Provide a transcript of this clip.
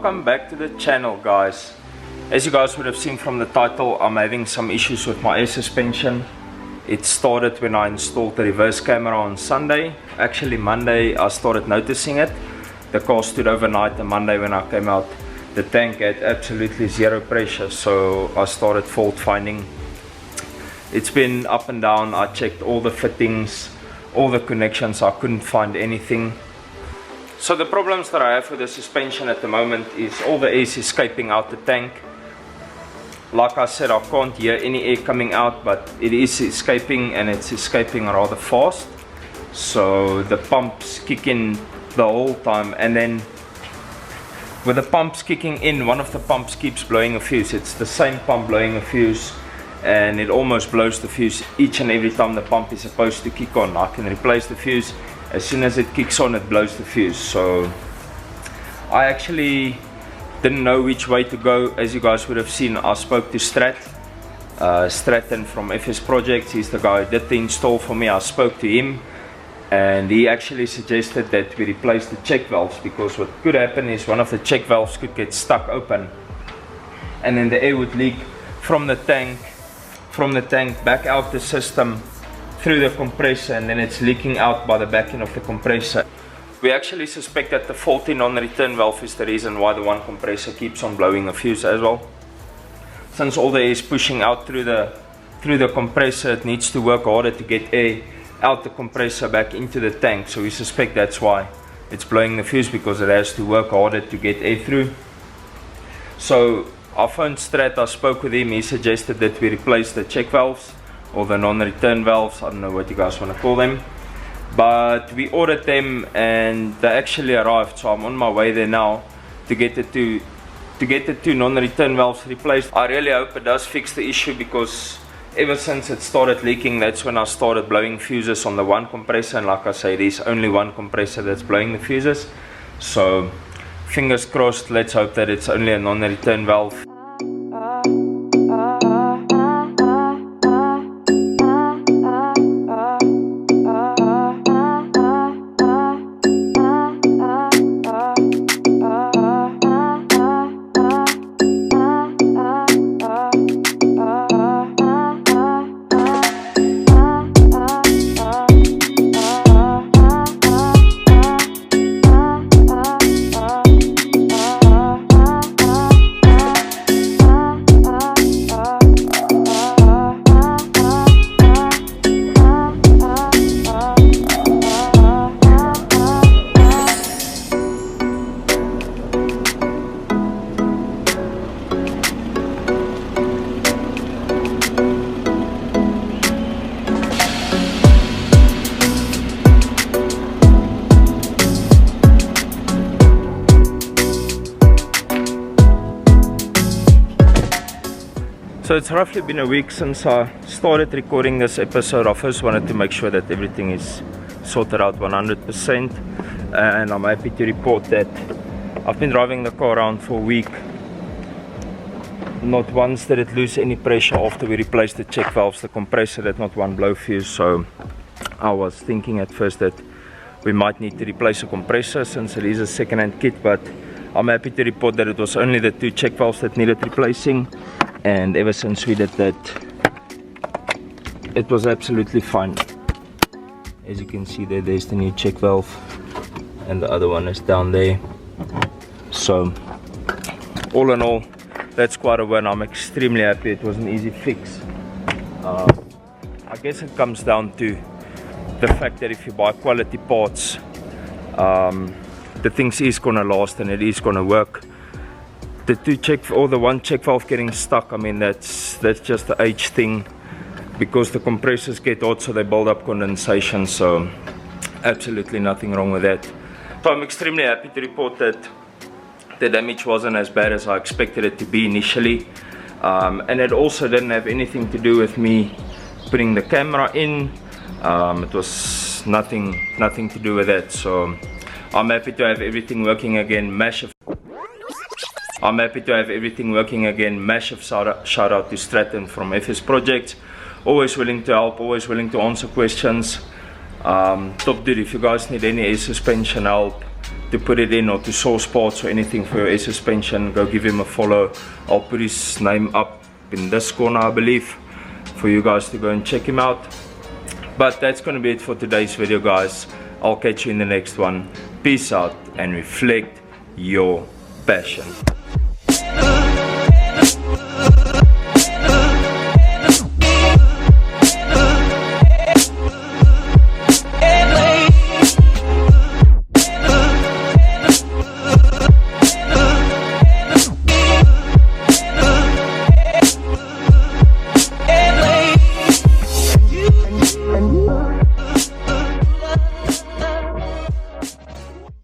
Welcome back to the channel, guys. As you guys would have seen from the title, I'm having some issues with my air suspension. It started when I installed the reverse camera on Sunday. Actually Monday I started noticing it. The car stood overnight, and Monday when I came out, the tank had absolutely zero pressure, so I started fault finding. It's been up and down. I checked all the fittings, all the connections, I couldn't find anything. So the problems that I have with the suspension at the moment is all the air is escaping out the tank. Like I said, I can't hear any air coming out, but it is escaping, and it's escaping rather fast. So the pumps kick in the whole time, and then with the pumps kicking in, one of the pumps keeps blowing a fuse. It's the same pump blowing a fuse, and it almost blows the fuse each and every time the pump is supposed to kick on. I can replace the fuse. As soon as it kicks on, it blows the fuse. So I actually didn't know which way to go. As you guys would have seen, I spoke to Stratton from FS Projects. He's the guy who did the install for me. I spoke to him, and he actually suggested that we replace the check valves, because what could happen is one of the check valves could get stuck open, and then the air would leak from the tank back out the system through the compressor, and then it's leaking out by the back end of the compressor. We actually suspect that the faulty non-return valve is the reason why the one compressor keeps on blowing a fuse as well. Since all the air is pushing out through the compressor, it needs to work harder to get air out the compressor back into the tank. So we suspect that's why it's blowing the fuse, because it has to work harder to get air through. So I phoned Strat, I spoke with him. He suggested that we replace the check valves, or the non-return valves, I don't know what you guys want to call them. But we ordered them, and they actually arrived, so I'm on my way there now to get the two non-return valves replaced. I really hope it does fix the issue, because ever since it started leaking, that's when I started blowing fuses on the one compressor, and like I say, there's only one compressor that's blowing the fuses. So fingers crossed, let's hope that it's only a non-return valve. So it's roughly been a week since I started recording this episode. I first wanted to make sure that everything is sorted out 100%, and I'm happy to report that I've been driving the car around for a week. Not once did it lose any pressure after we replaced the check valves. The compressor did not one blow fuse, so I was thinking at first that we might need to replace a compressor since it is a second-hand kit, but I'm happy to report that it was only the two check valves that needed replacing. And ever since we did that, it was absolutely fine. As you can see there's the new check valve, and the other one is down there. So all in all, that's quite a win. I'm extremely happy. It was an easy fix. I guess it comes down to the fact that if you buy quality parts, the things is gonna last and it is gonna work. The one check valve getting stuck, I mean, that's just the age thing, because the compressors get hot, so they build up condensation. So absolutely nothing wrong with that. So I'm extremely happy to report that the damage wasn't as bad as I expected it to be initially, and it also didn't have anything to do with me putting the camera in. It was nothing to do with that. So I'm happy to have everything working again. Massive shout out to Stratton from FS Projects. Always willing to help, always willing to answer questions. Top dude, if you guys need any air suspension help, to put it in or to source parts or anything for your air suspension, go give him a follow. I'll put his name up in this corner, I believe, for you guys to go and check him out. But that's gonna be it for today's video, guys. I'll catch you in the next one. Peace out and reflect your passion.